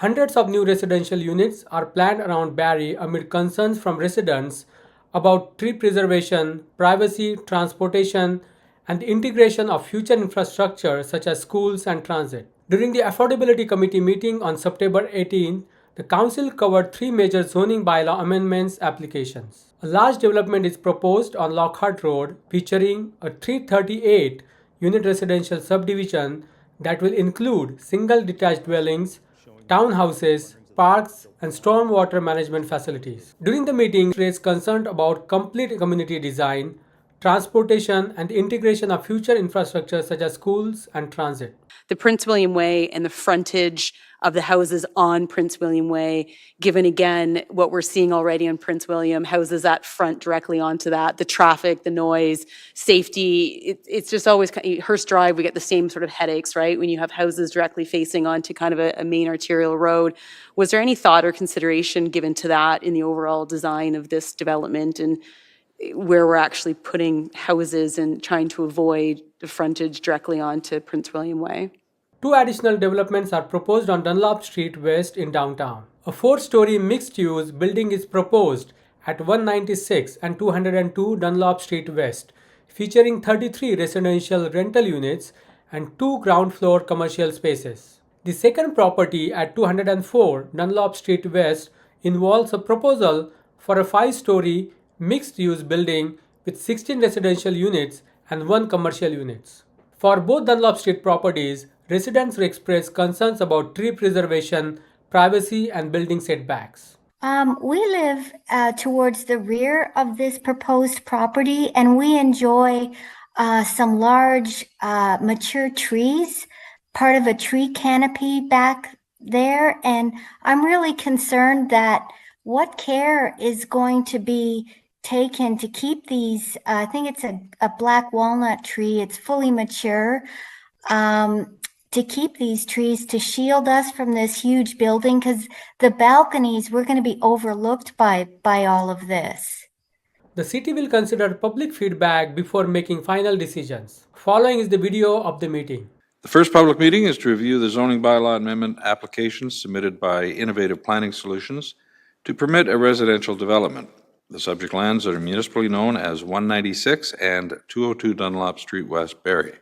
Hundreds of new residential units are planned around Barrie amid concerns from residents about tree preservation, privacy, transportation, and the integration of future infrastructure such as schools and transit. During the Affordability Committee meeting on September 18, the Council covered three major zoning bylaw amendments applications. A large development is proposed on Lockhart Road featuring a 338 unit residential subdivision that will include single detached dwellings, townhouses, parks, and stormwater management facilities. During the meeting, raised concern about complete community design, transportation, and the integration of future infrastructure such as schools and transit. The Prince William Way and the frontage of the houses on Prince William Way, given again what we're seeing already on Prince William, houses that front directly onto that, the traffic, the noise, safety, it's just always, Hearst Drive, we get the same sort of headaches, right? When you have houses directly facing onto kind of a main arterial road. Was there any thought or consideration given to that in the overall design of this development and where we're actually putting houses and trying to avoid the frontage directly onto Prince William Way? Two additional developments are proposed on Dunlop Street West in downtown. A 4-story mixed-use building is proposed at 196 and 202 Dunlop Street West, featuring 33 residential rental units and 2 ground-floor commercial spaces. The second property at 204 Dunlop Street West involves a proposal for a 5-story mixed-use building with 16 residential units and 1 commercial units. For both Dunlop Street properties, residents expressed concerns about tree preservation, privacy, and building setbacks. We live towards the rear of this proposed property, and we enjoy some large mature trees, part of a tree canopy back there. And I'm really concerned that what care is going to be taken to keep these, I think it's a black walnut tree, it's fully mature, to keep these trees to shield us from this huge building, because the balconies, we're going to be overlooked by all of this. The city will consider public feedback before making final decisions. Following is the video of the meeting. The first public meeting is to review the zoning bylaw amendment applications submitted by Innovative Planning Solutions to permit a residential development. The subject lands are municipally known as 196 and 202 Dunlop Street West, Barrie.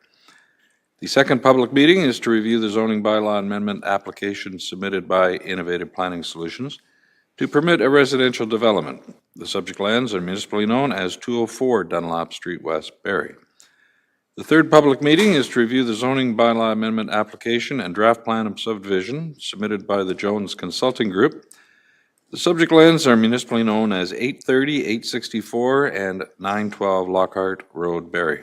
The second public meeting is to review the zoning bylaw amendment application submitted by Innovative Planning Solutions to permit a residential development. The subject lands are municipally known as 204 Dunlop Street West, Barrie. The third public meeting is to review the zoning bylaw amendment application and draft plan of subdivision submitted by the Jones Consulting Group. The subject lands are municipally known as 830, 864, and 912 Lockhart Road, Barrie.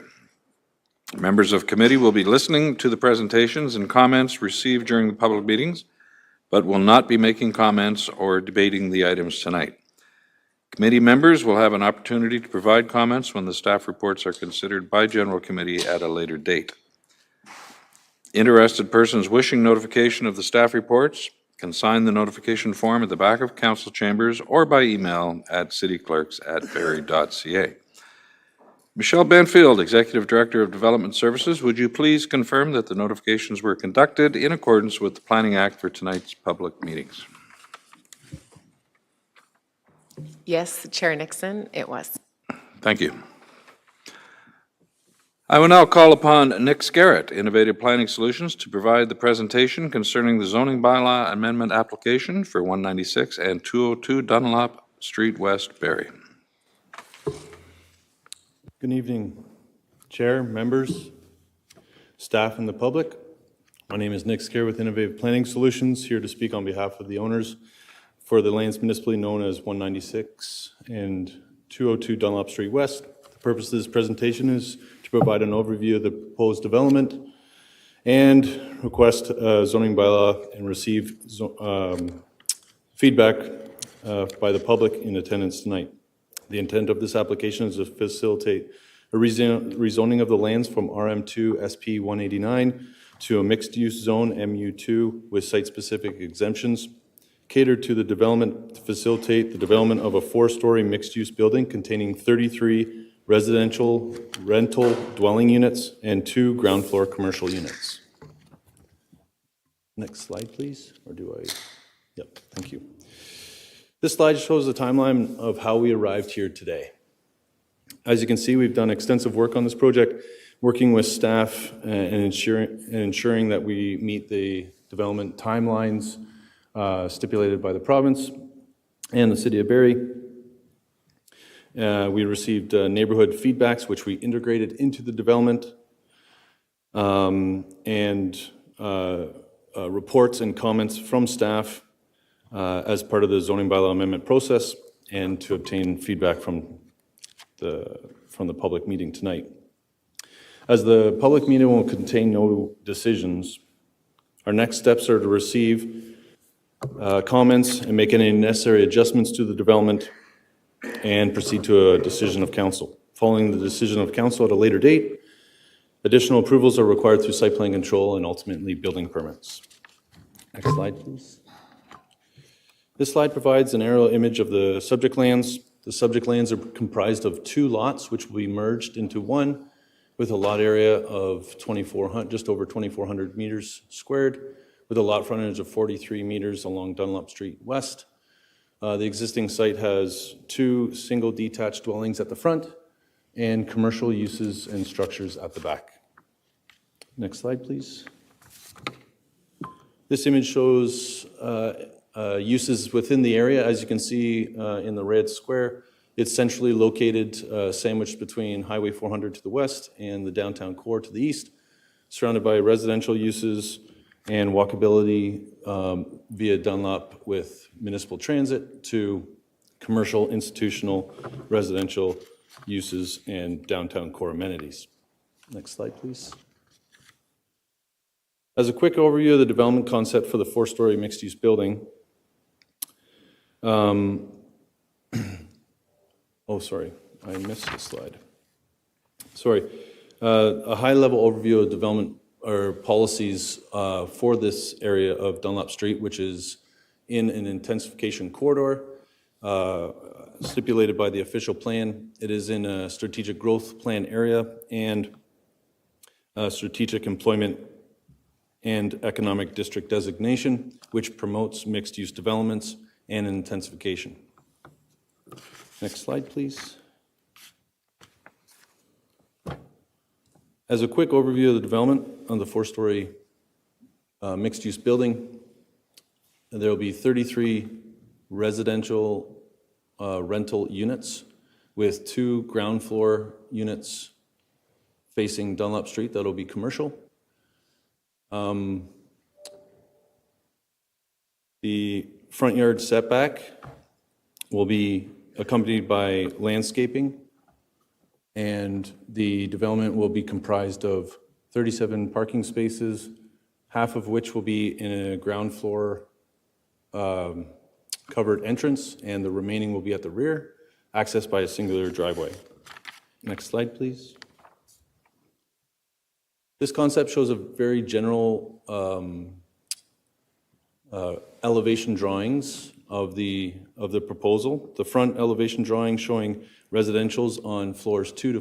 Members of committee will be listening to the presentations and comments received during the public meetings, but will not be making comments or debating the items tonight. Committee members will have an opportunity to provide comments when the staff reports are considered by General Committee at a later date. Interested persons wishing notification of the staff reports can sign the notification form at the back of council chambers or by email at cityclerks@barrie.ca. Michelle Banfield, Executive Director of Development Services, would you please confirm that the notifications were conducted in accordance with the Planning Act for tonight's public meetings? Yes, Chair Nixon, it was. Thank you. I will now call upon Nick Scarrett, Innovative Planning Solutions, to provide the presentation concerning the zoning bylaw amendment application for 196 and 202 Dunlop Street West, Barrie. Good evening, Chair, members, staff, and the public. My name is Nick Scarrett with Innovative Planning Solutions, here to speak on behalf of the owners for the lands municipally known as 196 and 202 Dunlop Street West. The purpose of this presentation is to provide an overview of the proposed development and request zoning bylaw and receive feedback by the public in attendance tonight. The intent of this application is to facilitate a rezoning of the lands from RM2 SP 189 to a mixed-use zone MU2 with site-specific exemptions, cater to the development to facilitate the development of a 4-story mixed-use building containing 33 residential rental dwelling units and 2 ground floor commercial units. Next slide, please. Or do I? Yep, thank you. This slide shows the timeline of how we arrived here today. As you can see, we've done extensive work on this project, working with staff and ensuring that we meet the development timelines stipulated by the province and the City of Barrie. We received neighborhood feedbacks, which we integrated into the development, and reports and comments from staff as part of the zoning bylaw amendment process, and to obtain feedback from the public meeting tonight. As the public meeting will contain no decisions, our next steps are to receive comments and make any necessary adjustments to the development and proceed to a decision of council. Following the decision of council at a later date, additional approvals are required through site plan control and ultimately building permits. Next slide, please. This slide provides an aerial image of the subject lands. The subject lands are comprised of 2 lots, which will be merged into one, with a lot area of just over 2,400 meters squared, with a lot frontage of 43 meters along Dunlop Street West. The existing site has 2 single detached dwellings at the front and commercial uses and structures at the back. Next slide, please. This image shows uses within the area. As you can see in the red square, it's centrally located, sandwiched between Highway 400 to the west and the downtown core to the east, surrounded by residential uses and walkability via Dunlop with municipal transit to commercial, institutional, residential uses and downtown core amenities. Next slide, please. As a quick overview of the development concept for the 4-story mixed-use building, oh, sorry, I missed this slide. Sorry. A high-level overview of development or policies for this area of Dunlop Street, which is in an intensification corridor stipulated by the official plan. It is in a strategic growth plan area and strategic employment and economic district designation, which promotes mixed-use developments and intensification. Next slide, please. As a quick overview of the development on the 4-story mixed-use building, there will be 33 residential rental units with 2 ground floor units facing Dunlop Street that will be commercial. The front yard setback will be accompanied by landscaping, and the development will be comprised of 37 parking spaces, half of which will be in a ground floor covered entrance, and the remaining will be at the rear, accessed by a singular driveway. Next slide, please. This concept shows a very general elevation drawings of the proposal. The front elevation drawing showing residentials on floors 2 to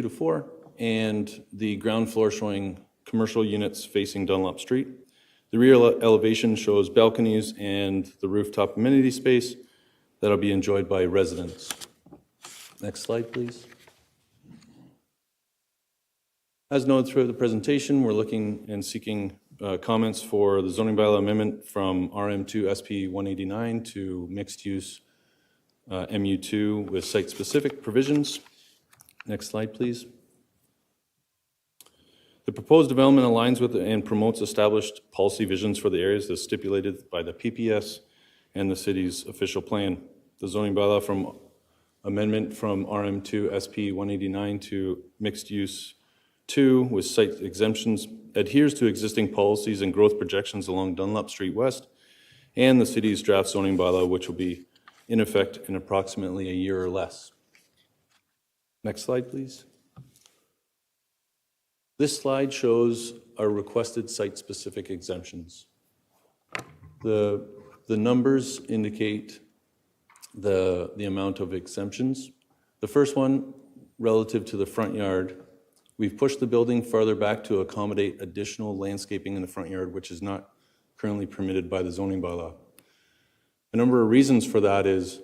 4, and the ground floor showing commercial units facing Dunlop Street. The rear elevation shows balconies and the rooftop amenity space that'll be enjoyed by residents. Next slide, please. As noted throughout the presentation, we're looking and seeking comments for the zoning bylaw amendment from RM2 SP 189 to mixed use MU2 with site-specific provisions. Next slide, please. The proposed development aligns with and promotes established policy visions for the areas as stipulated by the PPS and the city's official plan. The zoning bylaw from amendment from RM2 SP 189 to mixed use 2 with site exemptions adheres to existing policies and growth projections along Dunlop Street West and the city's draft zoning bylaw, which will be in effect in approximately a year or less. Next slide, please. This slide shows our requested site-specific exemptions. The numbers indicate the amount of exemptions. The first one, relative to the front yard, we've pushed the building farther back to accommodate additional landscaping in the front yard, which is not currently permitted by the zoning bylaw. A number of reasons for that is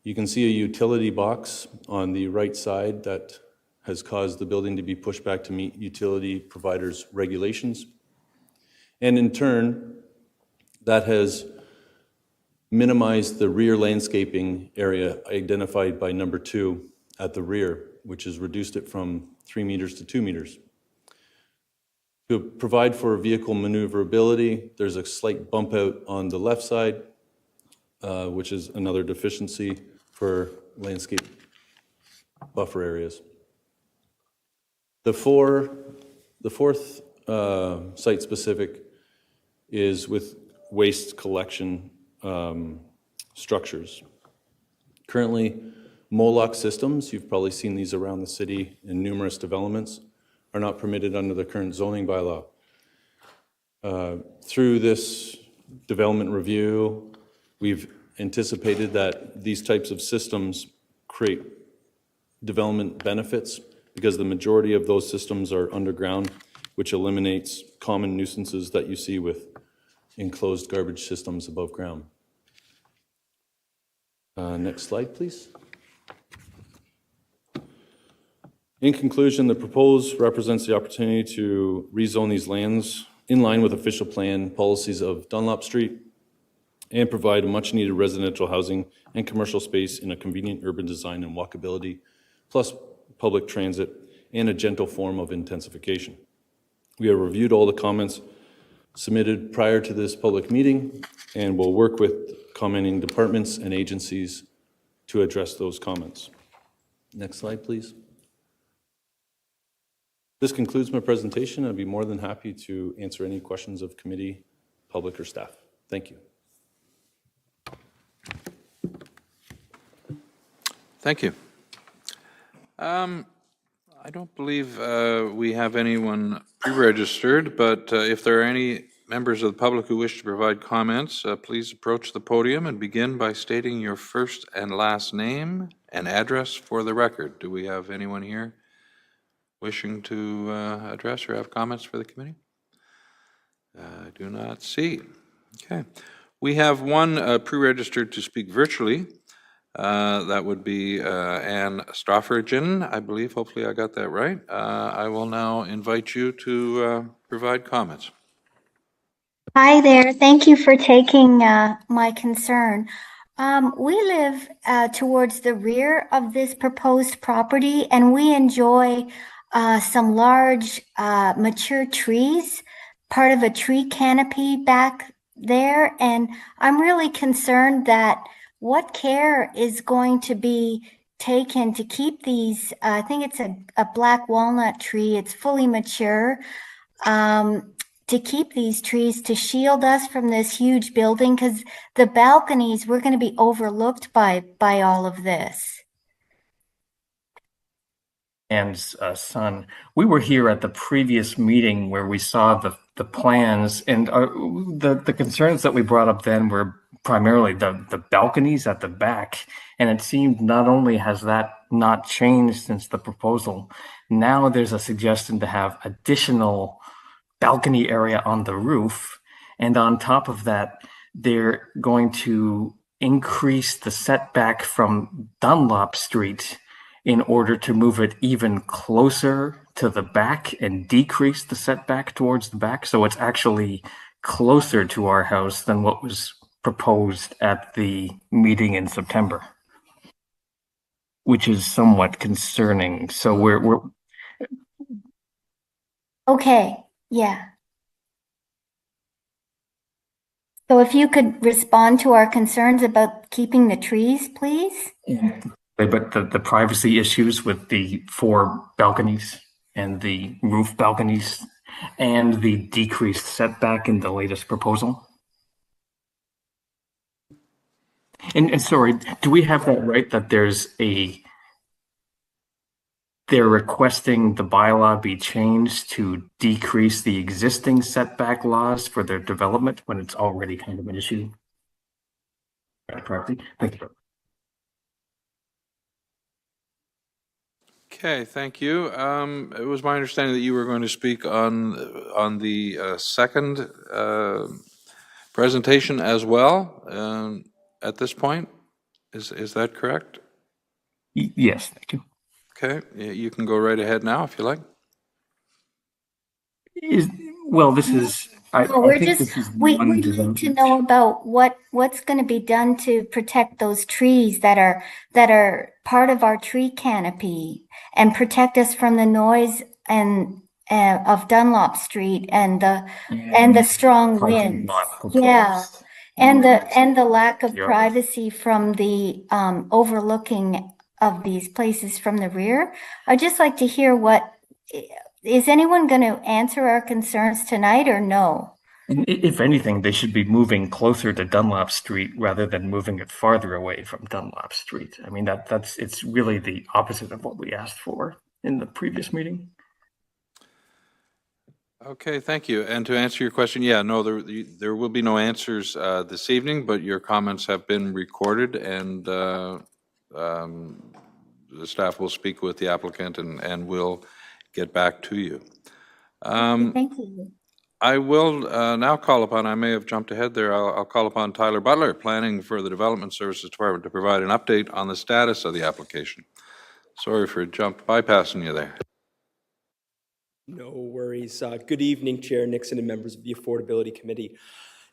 you can see a utility box on the right side that has caused the building to be pushed back to meet utility providers' regulations. And in turn, that has minimized the rear landscaping area identified by number 2 at the rear, which has reduced it from 3 meters to 2 meters. To provide for vehicle maneuverability, there's a slight bump out on the left side, which is another deficiency for landscape buffer areas. The fourth site-specific is with waste collection structures. Currently, Moloch systems, you've probably seen these around the city in numerous developments, are not permitted under the current zoning bylaw. Through this development review, we've anticipated that these types of systems create development benefits because the majority of those systems are underground, which eliminates common nuisances that you see with enclosed garbage systems above ground. Next slide, please. In conclusion, the proposed represents the opportunity to rezone these lands in line with official plan policies of Dunlop Street and provide much-needed residential housing and commercial space in a convenient urban design and walkability, plus public transit and a gentle form of intensification. We have reviewed all the comments submitted prior to this public meeting and will work with commenting departments and agencies to address those comments. Next slide, please. This concludes my presentation. I'd be more than happy to answer any questions of committee, public, or staff. Thank you. Thank you. I don't believe we have anyone pre-registered, but if there are any members of the public who wish to provide comments, please approach the podium and begin by stating your first and last name and address for the record. Do we have anyone here wishing to address or have comments for the committee? I do not see. Okay. We have one pre-registered to speak virtually. That would be Anne Stoffergen, I believe. Hopefully I got that right. I will now invite you to provide comments. Hi there. Thank you for taking my concern. We live towards the rear of this proposed property, and we enjoy some large mature trees, part of a tree canopy back there. And I'm really concerned that what care is going to be taken to keep these, I think it's a black walnut tree, it's fully mature, to keep these trees to shield us from this huge building, because the balconies, we're going to be overlooked by all of this. And son, we were here at the previous meeting where we saw the plans, and the concerns that we brought up then were primarily the balconies at the back. And it seemed not only has that not changed since the proposal, now there's a suggestion to have additional balcony area on the roof. And on top of that, they're going to increase the setback from Dunlop Street in order to move it even closer to the back and decrease the setback towards the back. So it's actually closer to our house than what was proposed at the meeting in September, which is somewhat concerning. So we're Okay, yeah. So if you could respond to our concerns about keeping the trees, please? But the privacy issues with the 4 balconies and the roof balconies and the decreased setback in the latest proposal. And sorry, do we have that right that they're requesting the bylaw be changed to decrease the existing setback laws for their development when it's already kind of an issue? Correctly? Thank you. Okay, thank you. It was my understanding that you were going to speak on the second presentation as well at this point. Is that correct? Yes, thank you. Okay, you can go right ahead now if you like. Well, this is, No, I think this is we one need to development. know about what's going to be done to protect those trees that are part of our tree canopy and protect us from the noise and of Dunlop Street and the strong Parking winds. lot Yeah. proposed. And the lack of Yeah. privacy from the overlooking of these places from the rear. I'd just like to hear is anyone going to answer our concerns tonight or no? And if anything, they should be moving closer to Dunlop Street rather than moving it farther away from Dunlop Street. I mean, it's really the opposite of what we asked for in the previous meeting. Okay, thank you. And to answer your question, yeah, no, there will be no answers this evening, but your comments have been recorded, and the staff will speak with the applicant and will get back to you. Thank you. I will now call upon, I may have jumped ahead there, I'll call upon Tyler Butler, Planning for the Development Services Department, to provide an update on the status of the application. Sorry for bypassing you there. No worries. Good evening, Chair Nixon and members of the Affordability Committee.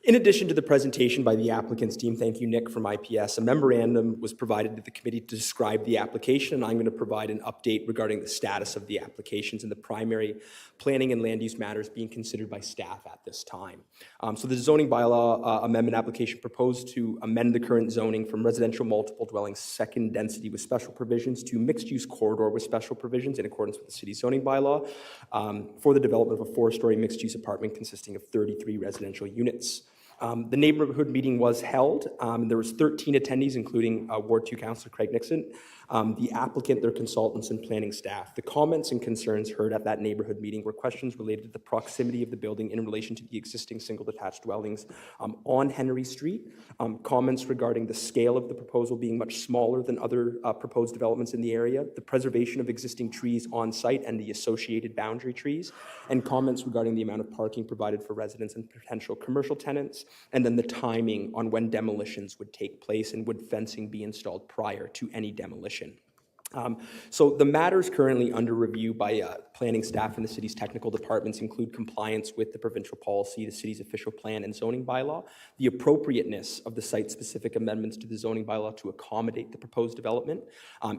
In addition to the presentation by the applicant's team, thank you, Nick, from IPS, a memorandum was provided to the committee to describe the application, and I'm going to provide an update regarding the status of the applications and the primary planning and land use matters being considered by staff at this time. So the zoning bylaw amendment application proposed to amend the current zoning from residential multiple dwelling second density with special provisions to mixed use corridor with special provisions in accordance with the city zoning bylaw for the development of a 4-story mixed use apartment consisting of 33 residential units. The neighborhood meeting was held. There was 13 attendees, including Ward 2 Councillor Craig Nixon, the applicant, their consultants, and planning staff. The comments and concerns heard at that neighborhood meeting were questions related to the proximity of the building in relation to the existing single detached dwellings on Henry Street, comments regarding the scale of the proposal being much smaller than other proposed developments in the area, the preservation of existing trees on site and the associated boundary trees, and comments regarding the amount of parking provided for residents and potential commercial tenants, and then the timing on when demolitions would take place and would fencing be installed prior to any demolition. So the matters currently under review by planning staff and the city's technical departments include compliance with the provincial policy, the city's official plan and zoning bylaw, the appropriateness of the site-specific amendments to the zoning bylaw to accommodate the proposed development,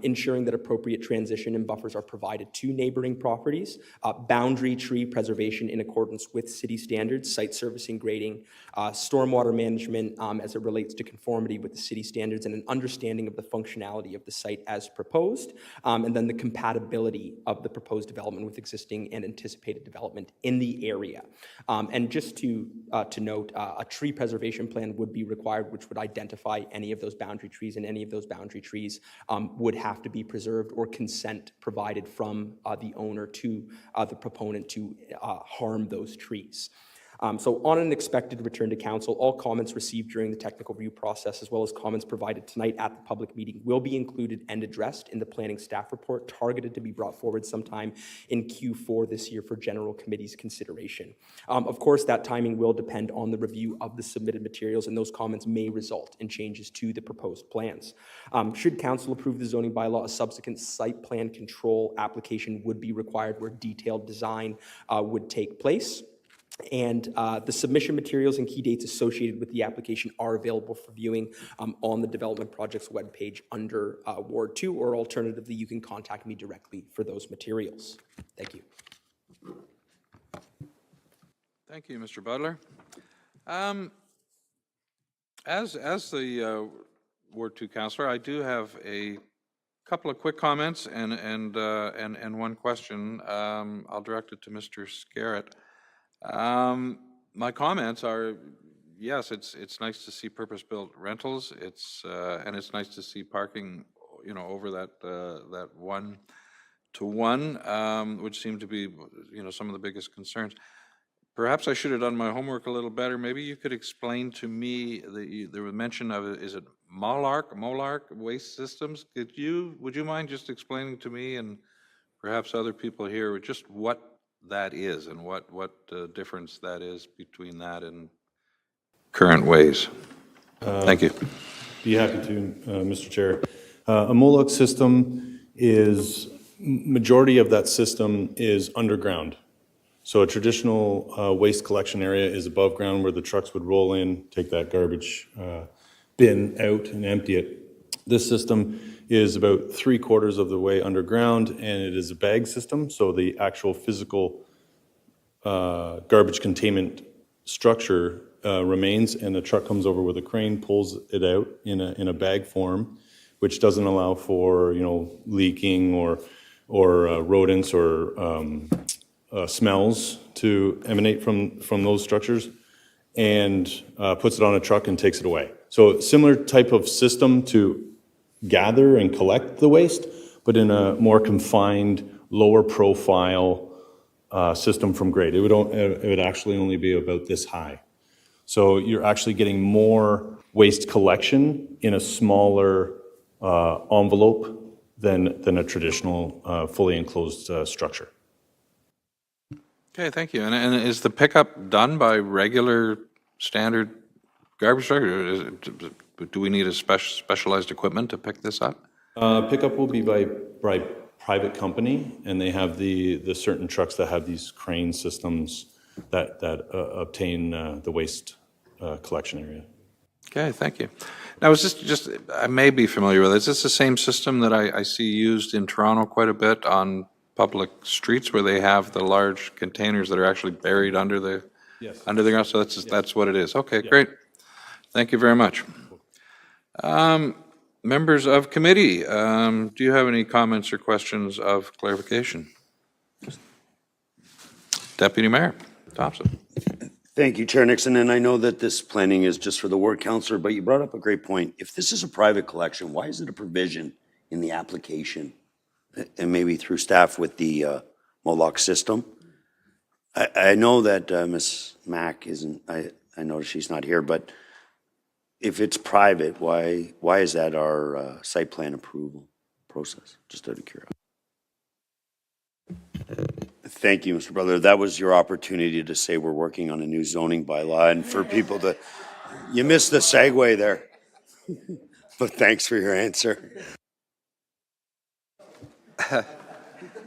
ensuring that appropriate transition and buffers are provided to neighboring properties, boundary tree preservation in accordance with city standards, site servicing grading, stormwater management as it relates to conformity with the city standards, and an understanding of the functionality of the site as proposed, and then the compatibility of the proposed development with existing and anticipated development in the area. And just to note, a tree preservation plan would be required, which would identify any of those boundary trees, and any of those boundary trees would have to be preserved or consent provided from the owner to the proponent to harm those trees. So on an expected return to council, all comments received during the technical review process, as well as comments provided tonight at the public meeting, will be included and addressed in the planning staff report, targeted to be brought forward sometime in Q4 this year for general committee's consideration. Of course, that timing will depend on the review of the submitted materials, and those comments may result in changes to the proposed plans. Should council approve the zoning bylaw, a subsequent site plan control application would be required where detailed design would take place. And the submission materials and key dates associated with the application are available for viewing on the development project's webpage under Ward 2, or alternatively, you can contact me directly for those materials. Thank you. Thank you, Mr. Butler. As the Ward 2 councillor, I do have a couple of quick comments and one question. I'll direct it to Mr. Scarrett. My comments are, yes, it's nice to see purpose-built rentals. And it's nice to see parking, over that 1-to-1, which seemed to be, some of the biggest concerns. Perhaps I should have done my homework a little better. Maybe you could explain to me, there was mention of, is it Molark Waste Systems? Would you mind just explaining to me and perhaps other people here just what that is and what difference that is between that and current ways? Thank you. Be happy to, Mr. Chair. A MOLOC system is, majority of that system is underground. So a traditional waste collection area is above ground where the trucks would roll in, take that garbage bin out and empty it. This system is about 3/4 of the way underground, and it is a bag system, so the actual physical garbage containment structure remains, and the truck comes over with a crane, pulls it out in a bag form, which doesn't allow for, you know, leaking or rodents or smells to emanate from those structures, and puts it on a truck and takes it away. So similar type of system to gather and collect the waste, but in a more confined, lower profile system from grade. It would actually only be about this high. So you're actually getting more waste collection in a smaller envelope than a traditional fully enclosed structure. Okay, thank you. And is the pickup done by regular standard garbage truck, or do we need a specialized equipment to pick this up? Pickup will be by private company, and they have the certain trucks that have these crane systems that obtain the waste collection area. Okay, thank you. Now, is this just, I may be familiar with it, is this the same system that I see used in Toronto quite a bit on public streets where they have the large containers that are actually buried under the ground? So that's what it is. Okay, great. Thank you very much. Members of committee, do you have any comments or questions of clarification? Deputy Mayor Thompson. Thank you, Chair Nixon, and I know that this planning is just for the ward councillor, but you brought up a great point. If this is a private collection, why is it a provision in the application, and maybe through staff with the MOLOC system? I know that Ms. Mack isn't, I know she's not here, but if it's private, why is that our site plan approval process? Just out of curiosity. Thank you, Mr. Brother. That was your opportunity to say we're working on a new zoning bylaw, and for people to, you missed the segue there. But thanks for your answer.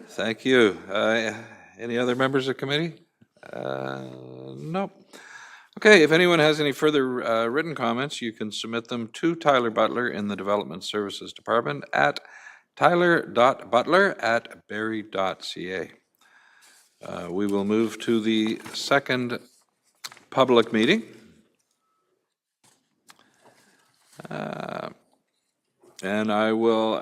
Thank you. Any other members of committee? No. Okay, if anyone has any further written comments, you can submit them to Tyler Butler in the Development Services Department at tyler.butler@barrie.ca. We will move to the second public meeting. And I will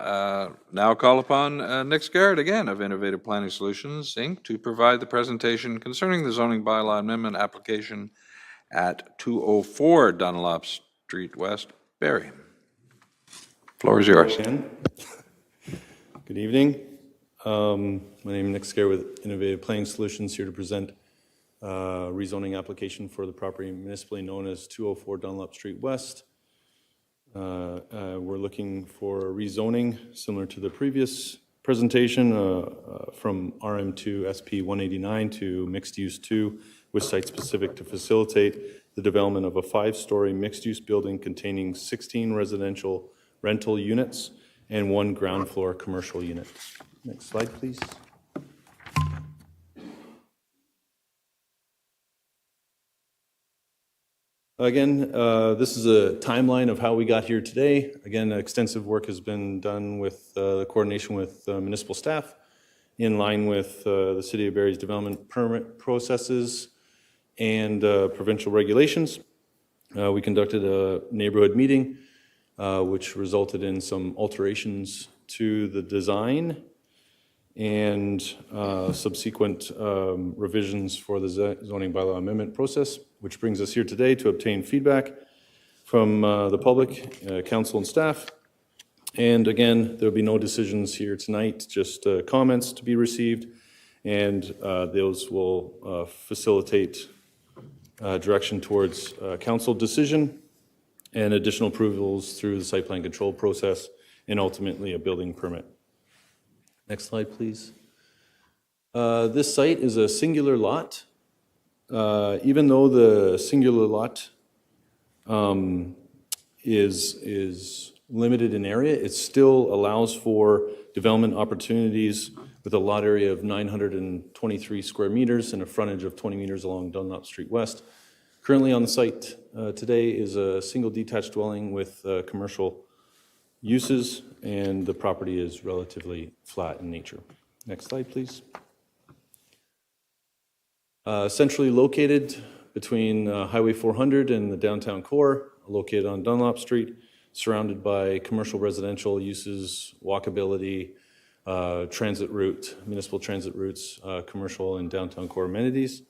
now call upon Nick Scarrett again of Innovative Planning Solutions, Inc., to provide the presentation concerning the zoning bylaw amendment application at 204 Dunlop Street West, Barrie. Floor is yours. Good evening. My name is Nick Scarrett with Innovative Planning Solutions, here to present rezoning application for the property municipally known as 204 Dunlop Street West. We're looking for rezoning similar to the previous presentation from RM2 SP 189 to mixed use 2 with site specific to facilitate the development of a 5-story mixed use building containing 16 residential rental units and 1 ground floor commercial unit. Next slide, please. Again, this is a timeline of how we got here today. Again, extensive work has been done with the coordination with municipal staff in line with the City of Barrie's development permit processes and provincial regulations. We conducted a neighborhood meeting, which resulted in some alterations to the design and subsequent revisions for the zoning bylaw amendment process, which brings us here today to obtain feedback from the public, council and staff. And again, there'll be no decisions here tonight, just comments to be received, and those will facilitate direction towards council decision and additional approvals through the site plan control process and ultimately a building permit. Next slide, please. This site is a singular lot. Even though the singular lot is limited in area. It still allows for development opportunities with a lot area of 923 square meters and a frontage of 20 meters along Dunlop Street West. Currently on the site today is a single detached dwelling with commercial uses, and the property is relatively flat in nature. Next slide, please. Centrally located between Highway 400 and the downtown core, located on Dunlop Street, surrounded by commercial residential uses, walkability, transit route, municipal transit routes, commercial and downtown core amenities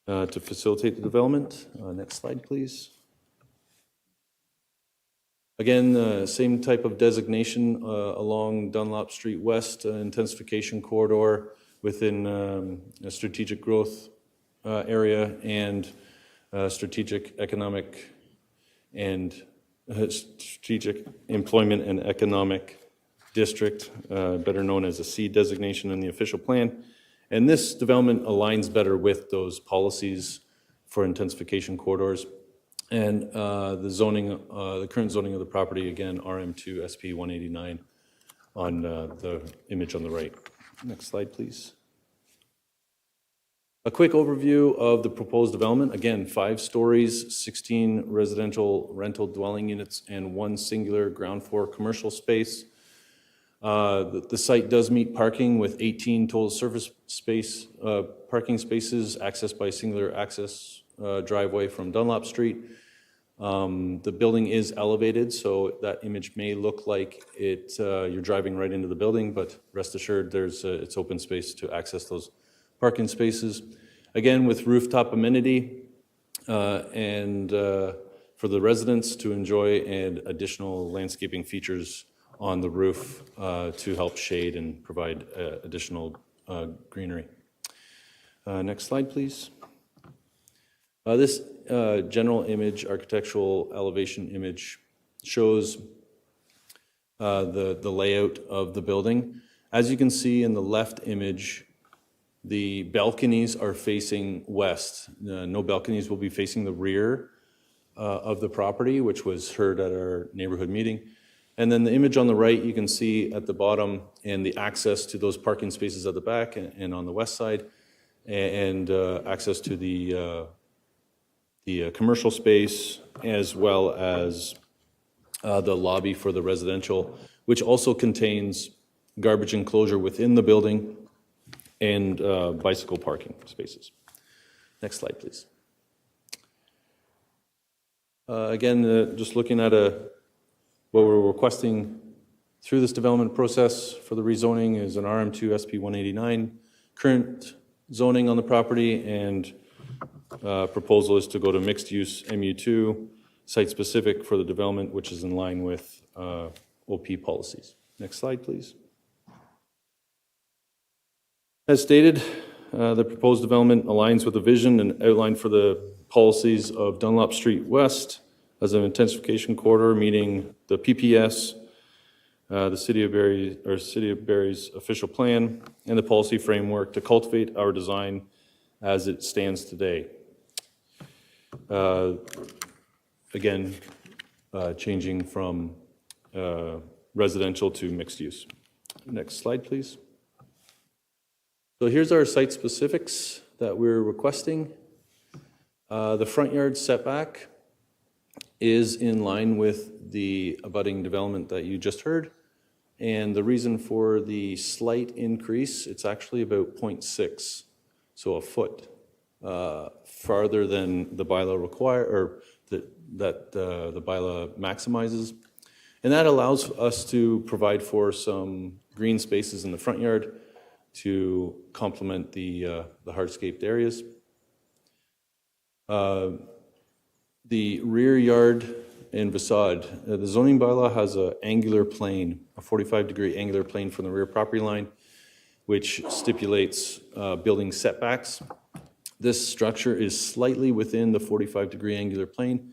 to facilitate the development. Next slide, please. Again, same type of designation along Dunlop Street West, intensification corridor within a strategic growth area and strategic economic and strategic employment and economic district, better known as a C designation in the official plan. And this development aligns better with those policies for intensification corridors. And the zoning, the current zoning of the property, again, RM2 SP 189 on the image on the right. Next slide, please. A quick overview of the proposed development. Again, 5 stories, 16 residential rental dwelling units, and 1 singular ground floor commercial space. The site does meet parking with 18 total surface space parking spaces accessed by singular access driveway from Dunlop Street. The building is elevated, so that image may look like you're driving right into the building, but rest assured it's open space to access those parking spaces. Again, with rooftop amenity and for the residents to enjoy, and additional landscaping features on the roof to help shade and provide additional greenery. Next slide, please. This general image, architectural elevation image, shows the layout of the building. As you can see in the left image, the balconies are facing west. No balconies will be facing the rear of the property, which was heard at our neighborhood meeting. And then the image on the right, you can see at the bottom, and the access to those parking spaces at the back and on the west side, and access to the commercial space, as well as the lobby for the residential, which also contains garbage enclosure within the building and bicycle parking spaces. Next slide, please. Again, just looking at what we're requesting through this development process for the rezoning is an RM2 SP 189 current zoning on the property, and proposal is to go to mixed use MU2 site specific for the development, which is in line with OP policies. Next slide, please. As stated, the proposed development aligns with the vision and outline for the policies of Dunlop Street West as an intensification corridor, meeting the PPS, the City of Barrie's official plan, and the policy framework to cultivate our design as it stands today. Again, changing from residential to mixed use. Next slide, please. So here's our site specifics that we're requesting. The front yard setback is in line with the abutting development that you just heard. And the reason for the slight increase, it's actually about 0.6, so a foot farther than the bylaw require, or that the bylaw maximizes. And that allows us to provide for some green spaces in the front yard to complement the hardscaped areas. The rear yard and facade, the zoning bylaw has an angular plane, a 45-degree angular plane from the rear property line, which stipulates building setbacks. This structure is slightly within the 45-degree angular plane,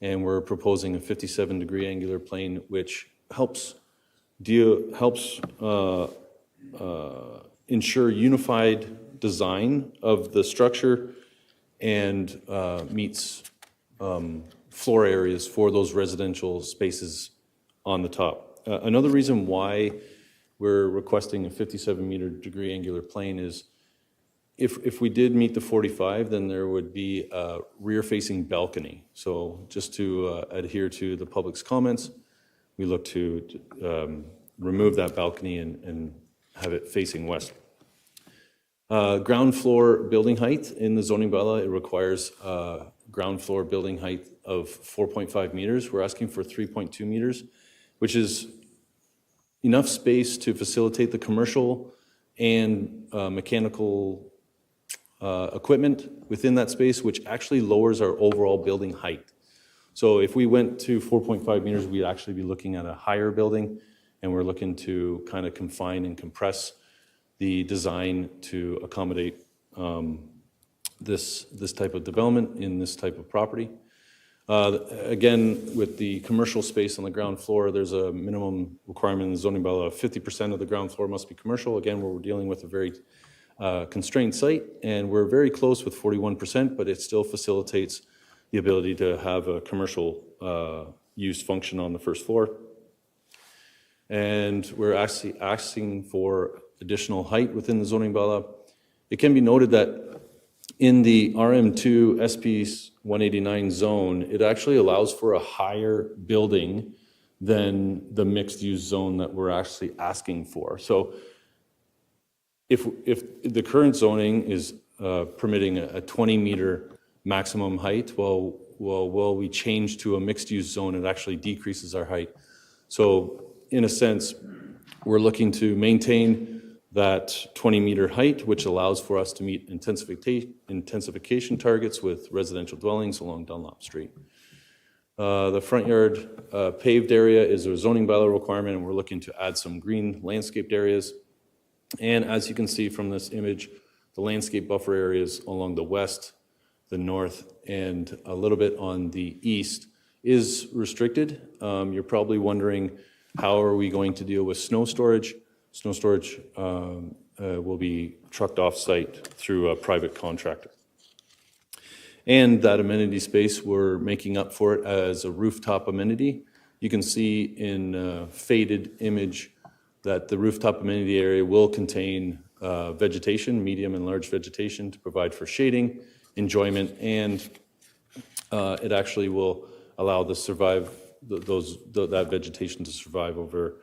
and we're proposing a 57-degree angular plane, which helps ensure unified design of the structure and meets floor areas for those residential spaces on the top. Another reason why we're requesting a 57-meter degree angular plane is if we did meet the 45, then there would be a rear-facing balcony. So just to adhere to the public's comments, we look to remove that balcony and have it facing west. Ground floor building height in the zoning bylaw, it requires ground floor building height of 4.5 meters. We're asking for 3.2 meters, which is enough space to facilitate the commercial and mechanical equipment within that space, which actually lowers our overall building height. So if we went to 4.5 meters, we'd actually be looking at a higher building, and we're looking to kind of confine and compress the design to accommodate this type of development in this type of property. Again, with the commercial space on the ground floor, there's a minimum requirement in the zoning bylaw of 50% of the ground floor must be commercial. Again, we're dealing with a very constrained site, and we're very close with 41%, but it still facilitates the ability to have a commercial use function on the first floor. And we're actually asking for additional height within the zoning bylaw. It can be noted that in the RM2 SP 189 zone, it actually allows for a higher building than the mixed-use zone that we're actually asking for. So if the current zoning is permitting a 20-meter maximum height, well, we change to a mixed-use zone, it actually decreases our height. So in a sense, we're looking to maintain that 20-meter height, which allows for us to meet intensification targets with residential dwellings along Dunlop Street. The front yard paved area is a zoning bylaw requirement, and we're looking to add some green landscaped areas. And as you can see from this image, the landscape buffer areas along the west, the north, and a little bit on the east is restricted. You're probably wondering, how are we going to deal with snow storage? Snow storage will be trucked off-site through a private contractor. And that amenity space, we're making up for it as a rooftop amenity. You can see in a faded image that the rooftop amenity area will contain vegetation, medium and large vegetation, to provide for shading, enjoyment, and it actually will allow that vegetation to survive over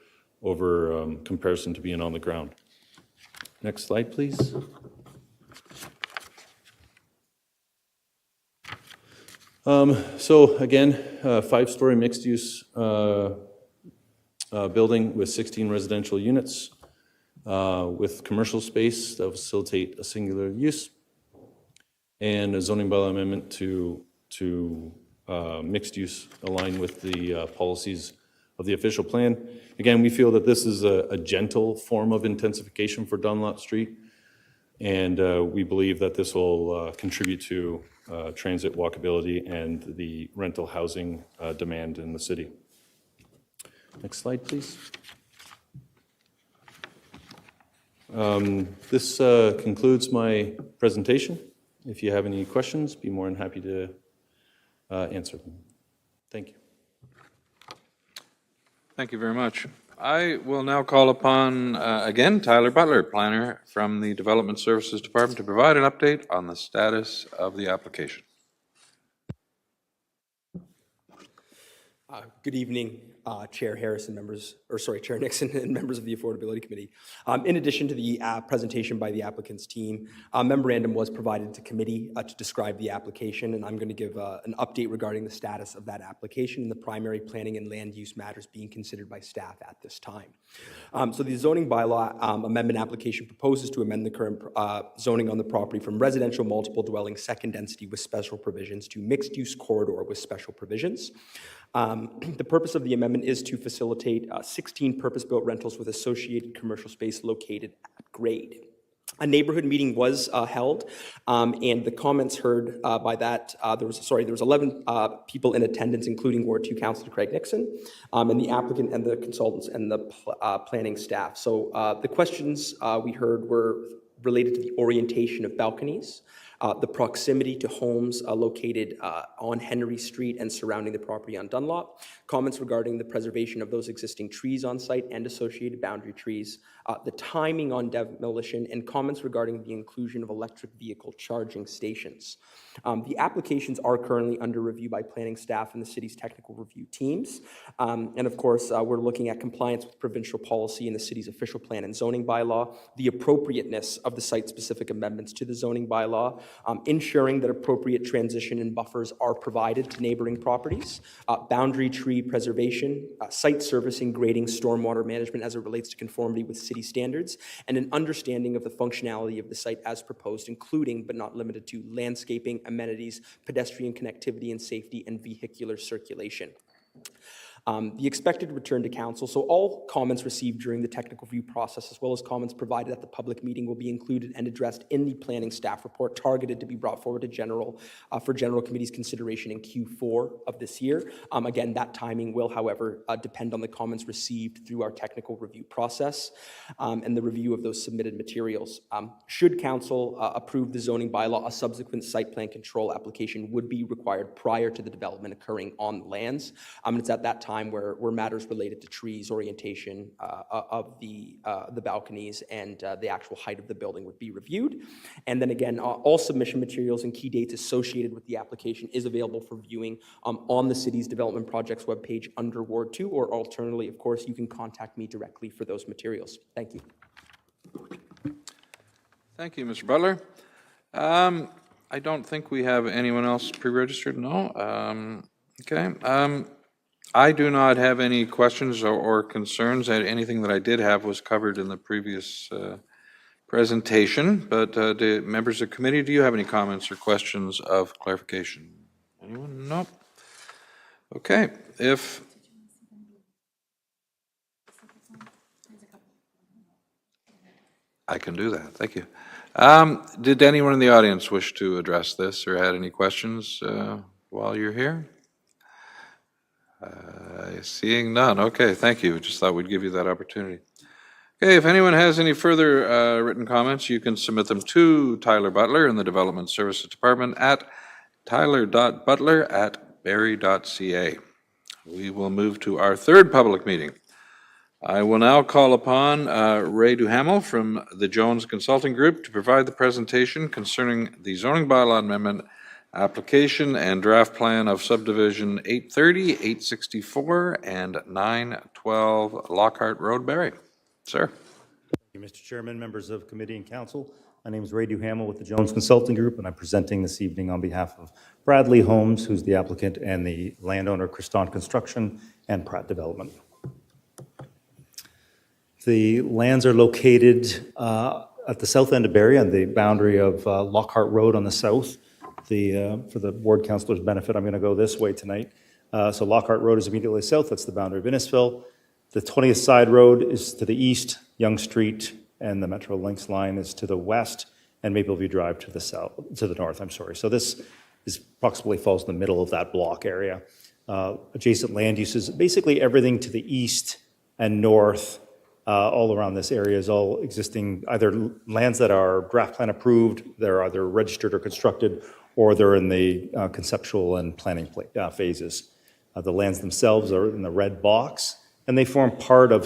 comparison to being on the ground. Next slide, please. So again, 5-story mixed-use building with 16 residential units with commercial space that will facilitate a singular use, and a zoning bylaw amendment to mixed use align with the policies of the official plan. Again, we feel that this is a gentle form of intensification for Dunlop Street, and we believe that this will contribute to transit walkability and the rental housing demand in the city. Next slide, please. This concludes my presentation. If you have any questions, be more than happy to answer them. Thank you. Thank you very much. I will now call upon, again, Tyler Butler, planner from the Development Services Department, to provide an update on the status of the application. Good evening, Chair Harris and Chair Nixon and members of the Affordability Committee. In addition to the presentation by the applicant's team, a memorandum was provided to committee to describe the application, and I'm going to give an update regarding the status of that application and the primary planning and land use matters being considered by staff at this time. So the zoning bylaw amendment application proposes to amend the current zoning on the property from residential multiple dwelling second density with special provisions to mixed use corridor with special provisions. The purpose of the amendment is to facilitate 16 purpose-built rentals with associated commercial space located at grade. A neighborhood meeting was held, and the comments heard by that, there was 11 people in attendance, including Ward 2 Councillor Craig Nixon, and the applicant and the consultants and the planning staff. So the questions we heard were related to the orientation of balconies, the proximity to homes located on Henry Street and surrounding the property on Dunlop, comments regarding the preservation of those existing trees on site and associated boundary trees, the timing on demolition, and comments regarding the inclusion of electric vehicle charging stations. The applications are currently under review by planning staff and the city's technical review teams. And of course, we're looking at compliance with provincial policy and the city's official plan and zoning bylaw, the appropriateness of the site-specific amendments to the zoning bylaw, ensuring that appropriate transition and buffers are provided to neighboring properties, boundary tree preservation, site servicing, grading, stormwater management as it relates to conformity with city standards, and an understanding of the functionality of the site as proposed, including but not limited to landscaping, amenities, pedestrian connectivity and safety, and vehicular circulation. The expected return to council. So all comments received during the technical review process, as well as comments provided at the public meeting, will be included and addressed in the planning staff report, targeted to be brought forward to for general committee's consideration in Q4 of this year. Again, that timing will, however, depend on the comments received through our technical review process and the review of those submitted materials. Should council approve the zoning bylaw, a subsequent site plan control application would be required prior to the development occurring on the lands. And it's at that time where matters related to trees, orientation of the balconies, and the actual height of the building would be reviewed. And then again, all submission materials and key dates associated with the application is available for viewing on the city's development projects webpage under Ward 2, or alternatively, of course, you can contact me directly for those materials. Thank you. Thank you, Mr. Butler. I don't think we have anyone else pre-registered. No. Okay. I do not have any questions or concerns. Anything that I did have was covered in the previous presentation. But do members of the committee, do you have any comments or questions of clarification? Anyone? No. Okay. If I can do that, thank you. Did anyone in the audience wish to address this or had any questions while you're here? Seeing none. Okay, thank you. Just thought we'd give you that opportunity. Okay, if anyone has any further written comments, you can submit them to Tyler Butler in the Development Services Department at tyler.butler@barrie.ca. We will move to our third public meeting. I will now call upon Ray Duhamel from the Jones Consulting Group to provide the presentation concerning the zoning bylaw amendment application and draft plan of subdivision 830, 864, and 912 Lockhart Road, Barrie. Sir. Thank you, Mr. Chairman, members of committee and council. My name is Ray Duhamel with the Jones Consulting Group, and I'm presenting this evening on behalf of Bradley Homes, who's the applicant, and the landowner, Christon Construction and Pratt Development. The lands are located at the south end of Barrie on the boundary of Lockhart Road on the south. For the ward councilor's benefit, I'm going to go this way tonight. So Lockhart Road is immediately south. That's the boundary of Innisfil. The 20th Side Road is to the east. Yonge Street and the Metro Links line is to the west, and Mapleview Drive to the south, to the north. I'm sorry. So this is approximately falls in the middle of that block area. Adjacent land uses, basically everything to the east and north, all around this area is all existing, either lands that are draft plan approved, they're either registered or constructed, or they're in the conceptual and planning phases. The lands themselves are in the red box, and they form part of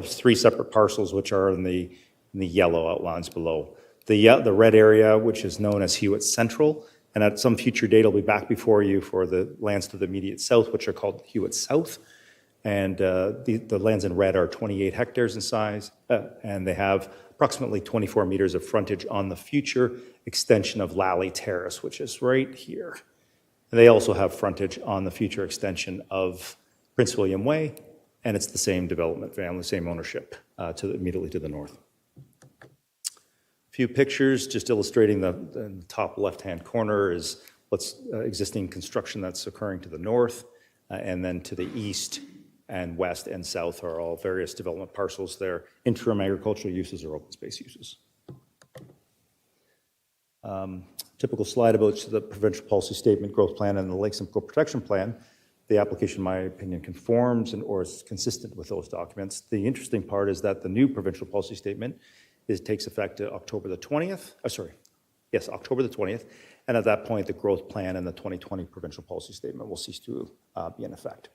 three separate parcels, which are in the yellow outlines below. The red area, which is known as Hewitt Central, and at some future date, I'll be back before you for the lands to the immediate south, which are called Hewitt South. And the lands in red are 28 hectares in size, and they have approximately 24 meters of frontage on the future extension of Lally Terrace, which is right here. And they also have frontage on the future extension of Prince William Way, and it's the same development family, same ownership immediately to the north. A few pictures just illustrating the top left-hand corner is what's existing construction that's occurring to the north, and then to the east and west and south are all various development parcels there, interim agricultural uses or open space uses. Typical slide about the provincial policy statement, growth plan, and the Lake Simcoe Protection Plan. The application, in my opinion, conforms or is consistent with those documents. The interesting part is that the new provincial policy statement takes effect October the 20th. Yes, October the 20th. And at that point, the growth plan and the 2020 provincial policy statement will cease to be in effect.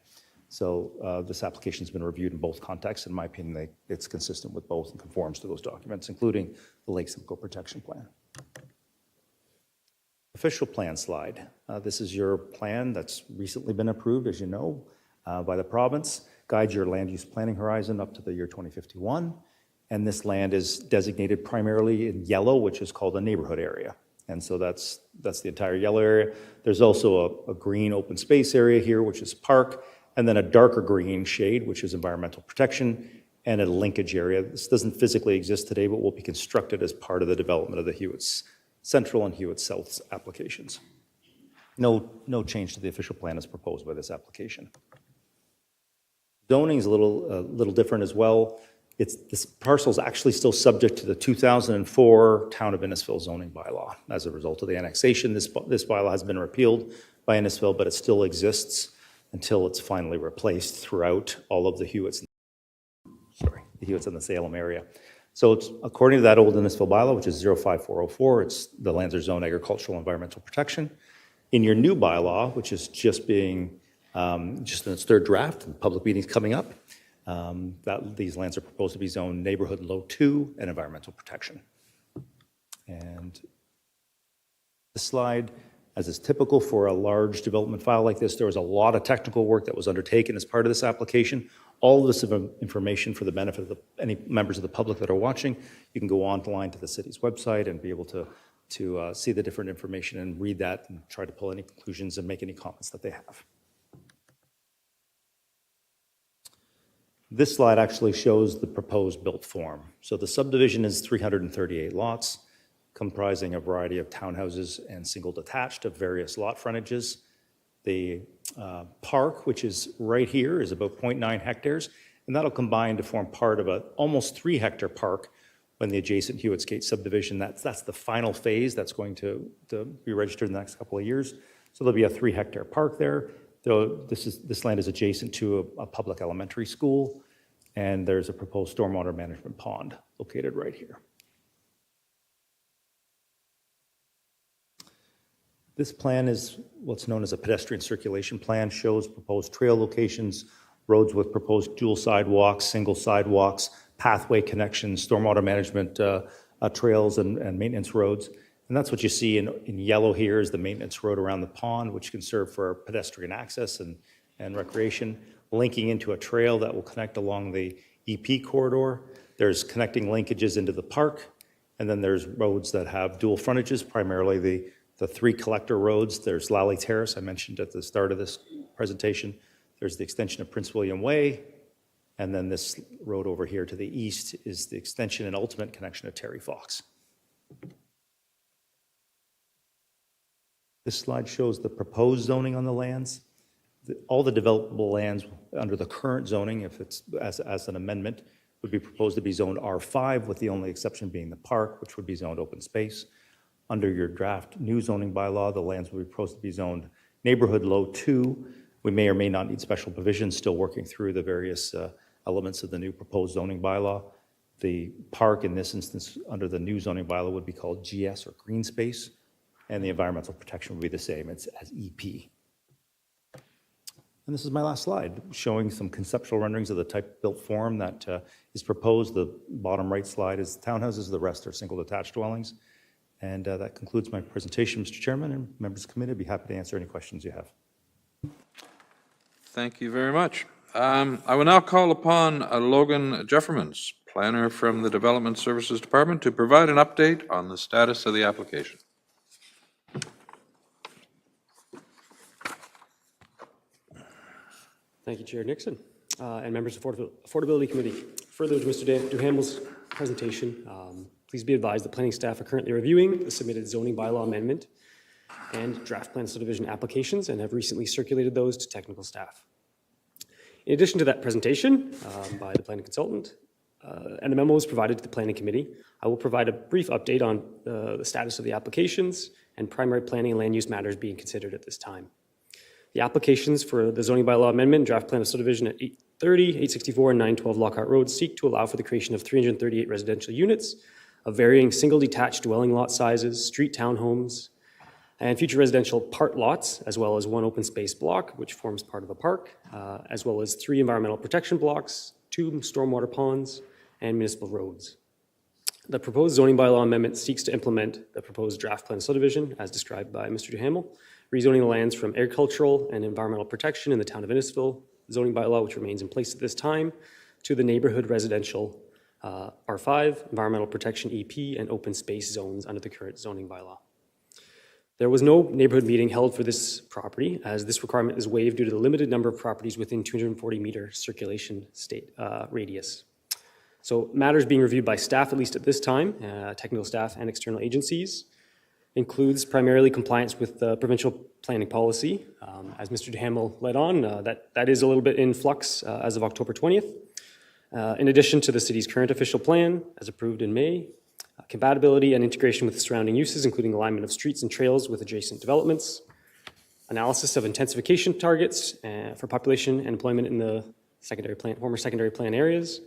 So this application's been reviewed in both contexts. In my opinion, it's consistent with both and conforms to those documents, including the Lake Simcoe Protection Plan. Official plan slide. This is your plan that's recently been approved, as you know, by the province. Guides your land use planning horizon up to the year 2051. And this land is designated primarily in yellow, which is called a neighborhood area. And so that's the entire yellow area. There's also a green open space area here, which is park, and then a darker green shade, which is environmental protection, and a linkage area. This doesn't physically exist today, but will be constructed as part of the development of the Hewitt's Central and Hewitt South applications. No change to the official plan as proposed by this application. Zoning is a little different as well. This parcel is actually still subject to the 2004 Town of Innisfil zoning bylaw. As a result of the annexation, this bylaw has been repealed by Innisfil, but it still exists until it's finally replaced throughout all of the Hewitts and the Salem area. So it's according to that old Innisfil bylaw, which is 05404, the lands are zoned agricultural environmental protection. In your new bylaw, which is just in its third draft, and public meetings coming up, these lands are proposed to be zoned neighborhood low 2 and environmental protection. And this slide, as is typical for a large development file like this, there was a lot of technical work that was undertaken as part of this application. All of this information for the benefit of any members of the public that are watching, you can go online to the city's website and be able to see the different information and read that and try to pull any conclusions and make any comments that they have. This slide actually shows the proposed built form. So the subdivision is 338 lots, comprising a variety of townhouses and single detached of various lot frontages. The park, which is right here, is about 0.9 hectares, and that'll combine to form part of an almost 3-hectare park when the adjacent Hewitt's Gate subdivision, that's the final phase that's going to be registered in the next couple of years. So there'll be a 3-hectare park there. This land is adjacent to a public elementary school, and there's a proposed stormwater management pond located right here. This plan is what's known as a pedestrian circulation plan, shows proposed trail locations, roads with proposed dual sidewalks, single sidewalks, pathway connections, stormwater management trails and maintenance roads. And that's what you see in yellow here is the maintenance road around the pond, which can serve for pedestrian access and recreation, linking into a trail that will connect along the EP corridor. There's connecting linkages into the park, and then there's roads that have dual frontages, primarily the 3 collector roads. There's Lally Terrace, I mentioned at the start of this presentation. There's the extension of Prince William Way, and then this road over here to the east is the extension and ultimate connection to Terry Fox. This slide shows the proposed zoning on the lands. All the developable lands under the current zoning, if it's as an amendment, would be proposed to be zoned R5, with the only exception being the park, which would be zoned open space. Under your draft new zoning bylaw, the lands will be proposed to be zoned neighborhood low 2. We may or may not need special provisions, still working through the various elements of the new proposed zoning bylaw. The park, in this instance, under the new zoning bylaw, would be called GS or green space, and the environmental protection would be the same. It's as EP. And this is my last slide, showing some conceptual renderings of the type built form that is proposed. The bottom right slide is townhouses, the rest are single detached dwellings. And that concludes my presentation, Mr. Chairman, and members of the committee. I'd be happy to answer any questions you have. Thank you very much. I will now call upon Logan Jeffermans, planner from the Development Services Department, to provide an update on the status of the application. Thank you, Chair Nixon, and members of the Affordability Committee. Further to Mr. Duhamel's presentation, please be advised the planning staff are currently reviewing the submitted zoning bylaw amendment and draft plan subdivision applications and have recently circulated those to technical staff. In addition to that presentation by the planning consultant, and the memo was provided to the planning committee, I will provide a brief update on the status of the applications and primary planning and land use matters being considered at this time. The applications for the zoning bylaw amendment and draft plan of subdivision at 830, 864, and 912 Lockhart Road seek to allow for the creation of 338 residential units of varying single detached dwelling lot sizes, street townhomes, and future residential part lots, as well as one open space block, which forms part of a park, as well as 3 environmental protection blocks, 2 stormwater ponds, and municipal roads. The proposed zoning bylaw amendment seeks to implement the proposed draft plan subdivision, as described by Mr. Duhamel, rezoning the lands from agricultural and environmental protection in the town of Innisfil zoning bylaw, which remains in place at this time, to the neighborhood residential R5, environmental protection EP, and open space zones under the current zoning bylaw. There was no neighborhood meeting held for this property, as this requirement is waived due to the limited number of properties within 240-meter circulation radius. So matters being reviewed by staff, at least at this time, technical staff and external agencies, includes primarily compliance with the provincial planning policy. As Mr. Duhamel led on, that is a little bit in flux as of October 20th. In addition to the city's current official plan, as approved in May, compatibility and integration with the surrounding uses, including alignment of streets and trails with adjacent developments, analysis of intensification targets for population and employment in the former secondary plan areas,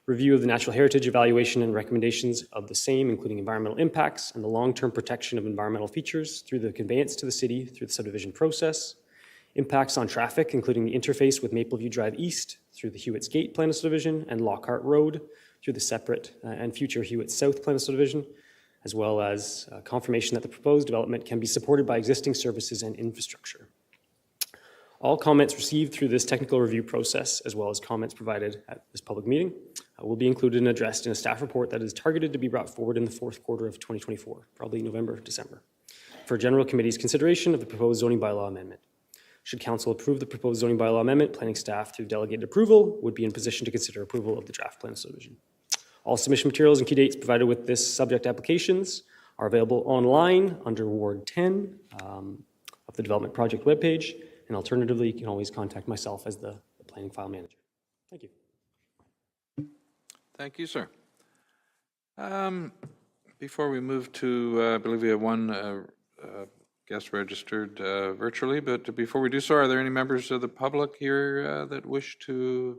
review of the natural heritage evaluation and recommendations of the same, including environmental impacts and the long-term protection of environmental features through the conveyance to the city through the subdivision process, impacts on traffic, including the interface with Mapleview Drive East through the Hewitt's Gate plan of subdivision and Lockhart Road through the separate and future Hewitt South plan of subdivision, as well as confirmation that the proposed development can be supported by existing services and infrastructure. All comments received through this technical review process, as well as comments provided at this public meeting, will be included and addressed in a staff report that is targeted to be brought forward in the 4th quarter of 2024, probably November, December, for general committee's consideration of the proposed zoning bylaw amendment. Should council approve the proposed zoning bylaw amendment, planning staff through delegated approval would be in position to consider approval of the draft plan subdivision. All submission materials and key dates provided with this subject applications are available online under Ward 10 of the Development Project webpage, and alternatively, you can always contact myself as the planning file manager. Thank you. Thank you, sir. Before we move to, I believe we have one guest registered virtually, but before we do so, are there any members of the public here that wish to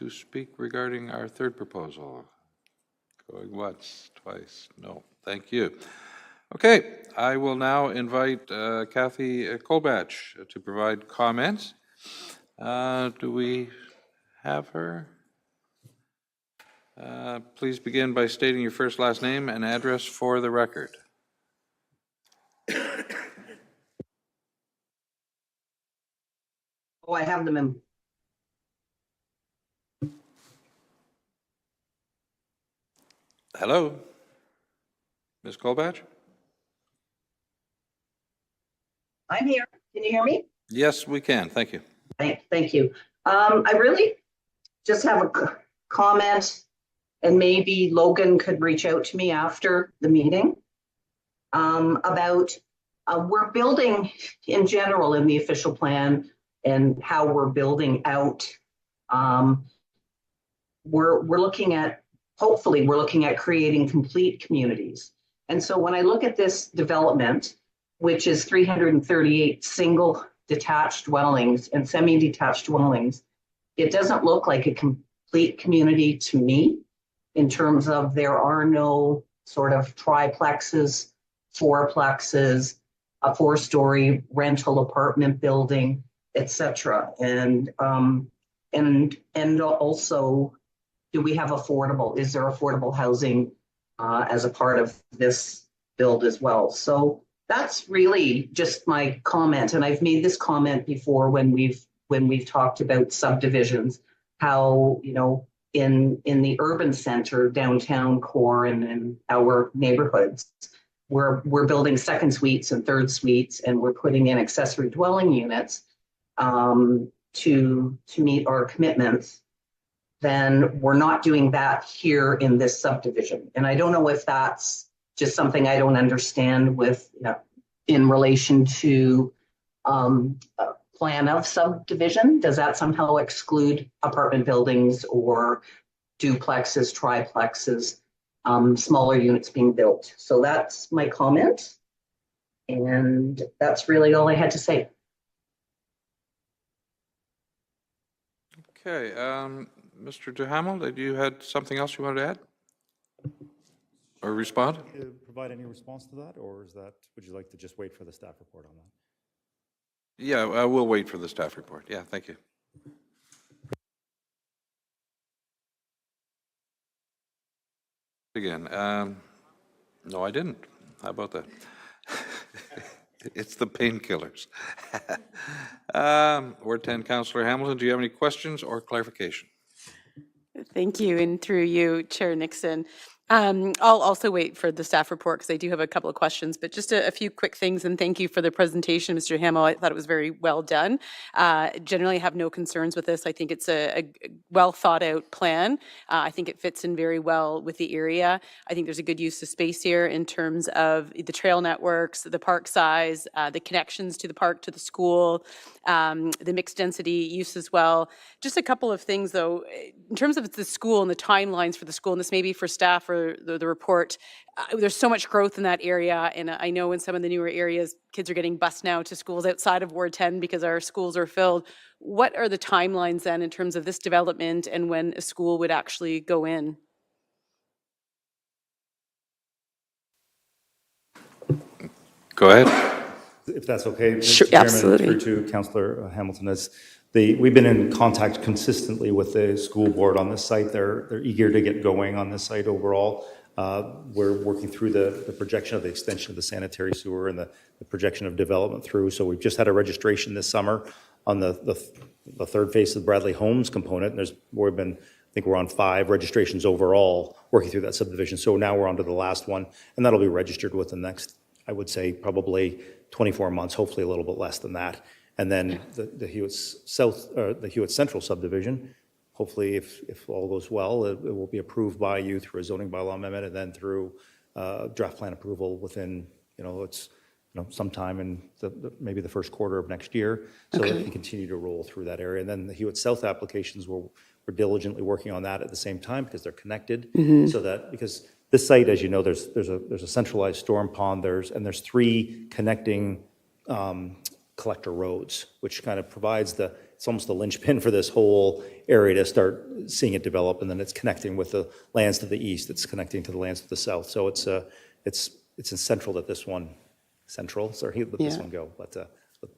speak regarding our third proposal? Going once, twice, no, thank you. Okay, I will now invite Kathy Kolbach to provide comments. Do we have her? Please begin by stating your first, last name and address for the record. Oh, I have them in. Hello, Ms. Kolbach? I'm here. Can you hear me? Yes, we can. Thank you. Thank you. I really just have a comment, and maybe Logan could reach out to me after the meeting about we're building in general in the official plan and how we're building out. We're looking at, hopefully we're looking at creating complete communities. And so when I look at this development, which is 338 single detached dwellings and semi-detached dwellings, it doesn't look like a complete community to me in terms of there are no sort of triplexes, fourplexes, a 4-story rental apartment building, etc. And also, do we have affordable? Is there affordable housing as a part of this build as well? So that's really just my comment, and I've made this comment before when we've talked about subdivisions. How, you know, in the urban center, downtown core, and in our neighborhoods, we're building second suites and third suites, and we're putting in accessory dwelling units to meet our commitments. Then we're not doing that here in this subdivision, and I don't know if that's just something I don't understand with, you know, in relation to a plan of subdivision. Does that somehow exclude apartment buildings or duplexes, triplexes, smaller units being built? So that's my comment, and that's really all I had to say. Okay, Mr. Duhamel, did you had something else you wanted to add? or respond? Provide any response to that, or would you like to just wait for the staff report on that? Yeah, I will wait for the staff report. Yeah, thank you. Again, no, I didn't. How about that? It's the painkillers. Ward 10, Councillor Hamilton, do you have any questions or clarification? Thank you, and through you, Chair Nixon. I'll also wait for the staff report because I do have a couple of questions, but just a few quick things, and thank you for the presentation, Mr. Hamill. I thought it was very well done. Generally, I have no concerns with this. I think it's a well thought out plan. I think it fits in very well with the area. I think there's a good use of space here in terms of the trail networks, the park size, the connections to the park, to the school, the mixed density use as well. Just a couple of things though, in terms of the school and the timelines for the school, and this may be for staff or the report, there's so much growth in that area, and I know in some of the newer areas, kids are getting bused now to schools outside of Ward 10 because our schools are filled. What are the timelines then in terms of this development and when a school would actually go in? Go ahead. If that's okay, Sure, Mr. Chairman, absolutely. through to Councillor Hamilton, we've been in contact consistently with the school board on this site. They're eager to get going on this site overall. We're working through the projection of the extension of the sanitary sewer and the projection of development through. So we've just had a registration this summer on the third phase of the Bradley Homes component. I think we're on 5 registrations overall working through that subdivision. So now we're on to the last one, and that'll be registered within the next, I would say, probably 24 months, hopefully a little bit less than that. And then the Hewitt Central subdivision, hopefully if all goes well, it will be approved by you through a zoning bylaw amendment and then through draft plan approval within, sometime in maybe the first quarter of next year, so that we can continue to roll through that area. And then the Hewitt South applications, we're diligently working on that at the same time because they're connected, so that, because this site, as you know, there's a centralized storm pond, there's 3 connecting collector roads, which kind of provides it's almost the linchpin for this whole area to start seeing it develop, and then it's connecting with the lands to the east, it's connecting to the lands to the south. So it's essential that this one go. But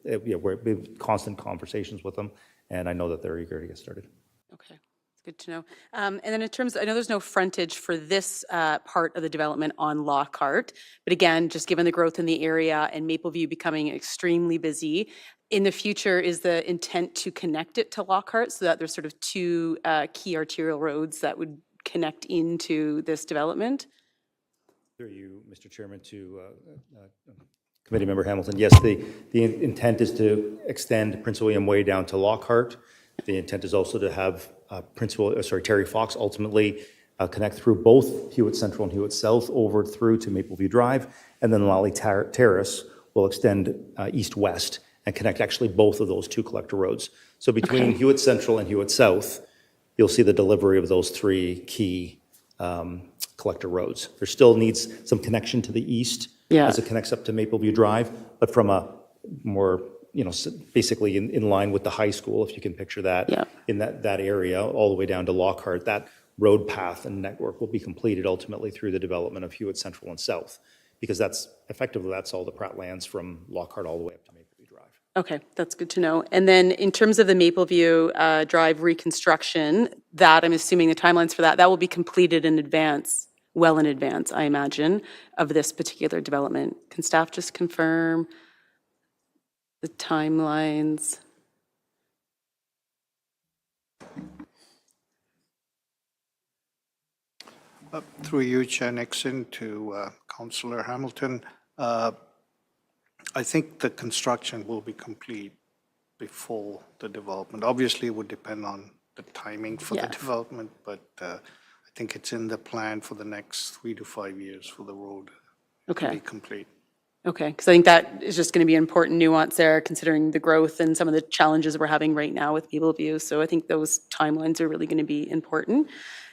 we're in constant conversations with them, and I know that they're eager to get started. Okay. Good to know. And then in terms, I know there's no frontage for this part of the development on Lockhart, but again, just given the growth in the area and Mapleview becoming extremely busy, in the future, is the intent to connect it to Lockhart so that there's sort of 2 key arterial roads that would connect into this development? Through you, Mr. Chairman, to Committee Member Hamilton, yes, the intent is to extend Prince William Way down to Lockhart. The intent is also to have Terry Fox ultimately connect through both Hewitt Central and Hewitt South over through to Mapleview Drive, and then Lally Terrace will extend east-west and connect actually both of those 2 collector roads. So between Hewitt Central and Hewitt South, you'll see the delivery of those 3 key collector roads. There still needs some connection to the east as it connects up to Mapleview Drive, but from a more basically in line with the high school, if you can picture that, in that area, all the way down to Lockhart, that road path and network will be completed ultimately through the development of Hewitt Central and South, because that's all the Pratt lands from Lockhart all the way up to Mapleview Drive. Okay, that's good to know. And then in terms of the Mapleview Drive reconstruction, that I'm assuming the timelines for that will be completed in advance, well in advance, I imagine, of this particular development. Can staff just confirm the timelines? Through you, Chair Nixon, to Councillor Hamilton. I think the construction will be complete before the development. Obviously, it would depend on the timing for the development, but I think it's in the plan for the next 3 to 5 years for the road to be complete. Okay, because I think that is just going to be an important nuance there, considering the growth and some of the challenges we're having right now with Mapleview. So I think those timelines are really going to be important.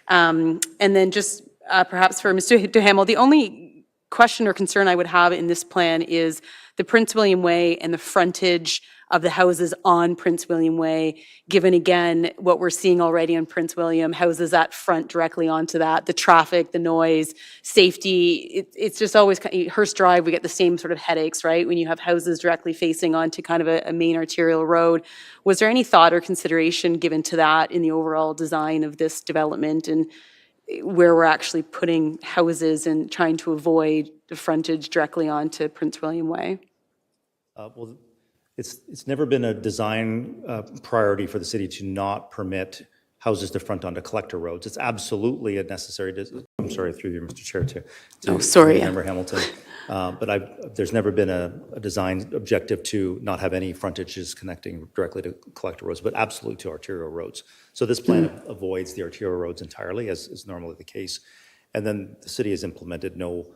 And then just perhaps for Mr. Duhamel, the only question or concern I would have in this plan is the Prince William Way and the frontage of the houses on Prince William Way, given again what we're seeing already on Prince William, houses that front directly onto that, the traffic, the noise, safety. It's just always, Hearst Drive, we get the same sort of headaches, right? When you have houses directly facing onto kind of a main arterial road. Was there any thought or consideration given to that in the overall design of this development and where we're actually putting houses and trying to avoid the frontage directly onto Prince William Way? Well, it's never been a design priority for the city to not permit houses to front onto collector roads. It's absolutely a necessary, I'm sorry, through you, Mr. Chair, to Member Hamilton. But there's never been a design objective to not have any frontages connecting directly to collector roads, but absolutely to arterial roads. So this plan avoids the arterial roads entirely, as is normally the case. And then the city has implemented no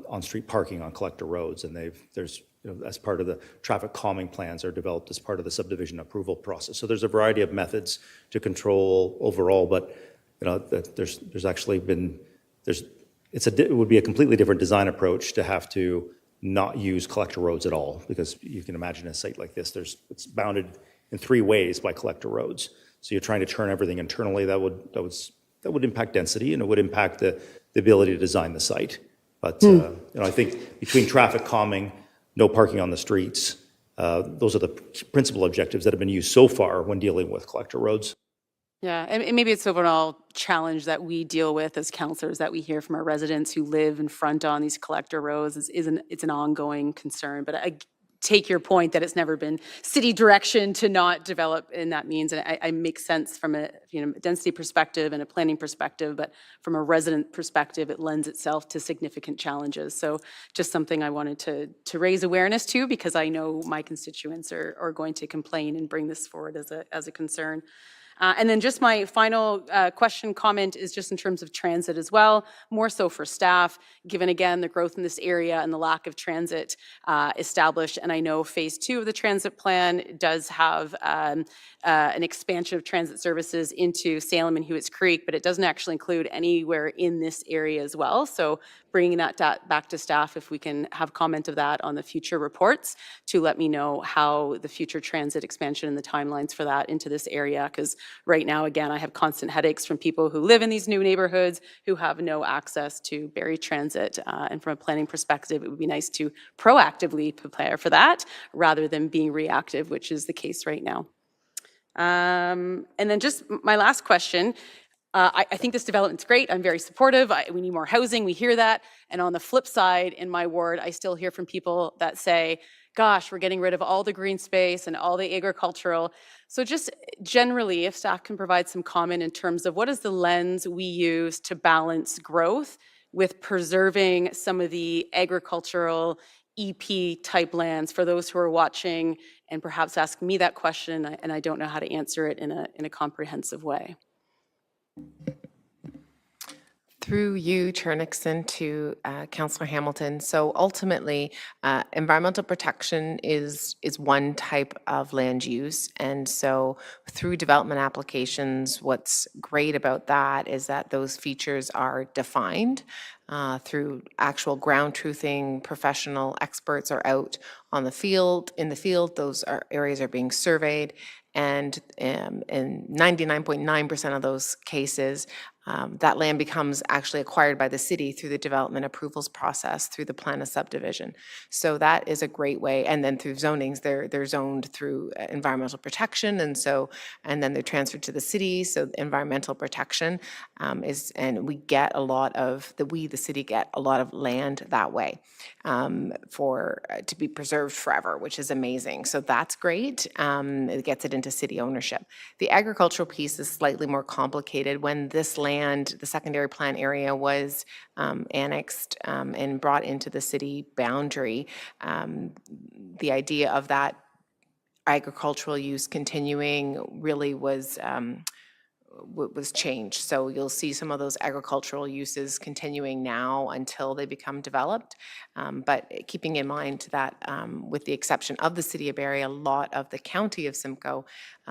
on-street parking on collector roads, and there's as part of the traffic calming plans are developed as part of the subdivision approval process. So there's a variety of methods to control overall, but there's actually been it would be a completely different design approach to have to not use collector roads at all, because you can imagine a site like this, it's bounded in 3 ways by collector roads. So you're trying to turn everything internally. That would impact density, and it would impact the ability to design the site. But I think between traffic calming, no parking on the streets, those are the principal objectives that have been used so far when dealing with collector roads. Yeah, and maybe it's an overall challenge that we deal with as councillors, that we hear from our residents who live in front on these collector roads. It's an ongoing concern. But I take your point that it's never been city direction to not develop in that means, and I make sense from a density perspective and a planning perspective, but from a resident perspective, it lends itself to significant challenges. So just something I wanted to raise awareness to, because I know my constituents are going to complain and bring this forward as a concern. And then just my final comment is just in terms of transit as well, more so for staff, given again the growth in this area and the lack of transit established. And I know phase 2 of the transit plan does have an expansion of transit services into Salem and Hewitt's Creek, but it doesn't actually include anywhere in this area as well. So bringing that back to staff, if we can have comment of that on the future reports, to let me know how the future transit expansion and the timelines for that into this area. Because right now, again, I have constant headaches from people who live in these new neighborhoods who have no access to Barrie Transit. And from a planning perspective, it would be nice to proactively prepare for that rather than being reactive, which is the case right now. And then just my last question. I think this development's great. I'm very supportive. We need more housing. We hear that. And on the flip side, in my ward, I still hear from people that say, gosh, we're getting rid of all the green space and all the agricultural. So just generally, if staff can provide some comment in terms of what is the lens we use to balance growth with preserving some of the agricultural EP type lands, for those who are watching and perhaps ask me that question and I don't know how to answer it in a comprehensive way. Through you, Chair Nixon, to Councillor Hamilton. So ultimately, environmental protection is one type of land use. And so through development applications, what's great about that is that those features are defined through actual ground truthing. Professional experts are out on the field, those areas are being surveyed. And in 99.9% of those cases, that land becomes actually acquired by the city through the development approvals process, through the plan of subdivision. So that is a great way. And then through zonings, they're zoned through environmental protection, and then they're transferred to the city. So environmental protection and we get a lot of the city get a lot of land that way to be preserved forever, which is amazing. So that's great. It gets it into city ownership. The agricultural piece is slightly more complicated. When this land, the secondary plan area, was annexed and brought into the city boundary, the idea of that agricultural use continuing really was changed. So you'll see some of those agricultural uses continuing now until they become developed. But keeping in mind that with the exception of the city of Barrie, a lot of the county of Simcoe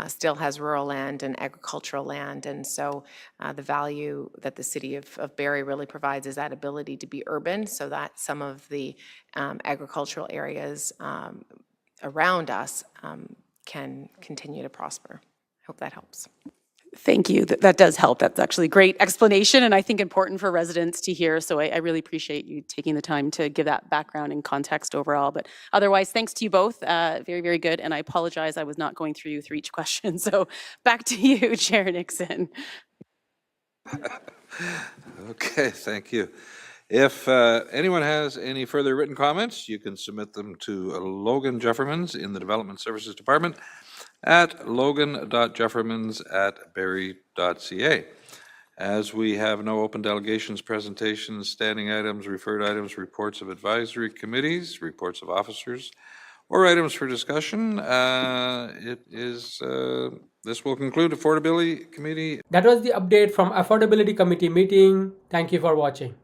still has rural land and agricultural land. And so the value that the city of Barrie really provides is that ability to be urban, so that some of the agricultural areas around us can continue to prosper. Hope that helps. Thank you. That does help. That's actually a great explanation and I think important for residents to hear. So I really appreciate you taking the time to give that background and context overall. But otherwise, thanks to you both. Very, very good. And I apologize, I was not going through each question. So back to you, Chair Nixon. Okay, thank you. If anyone has any further written comments, you can submit them to Logan Jeffermans in the Development Services Department at logan.jeffermans@barrie.ca. As we have no open delegations, presentations, standing items, referred items, reports of advisory committees, reports of officers, or items for discussion, this will conclude Affordability Committee. That was the update from Affordability Committee meeting. Thank you for watching.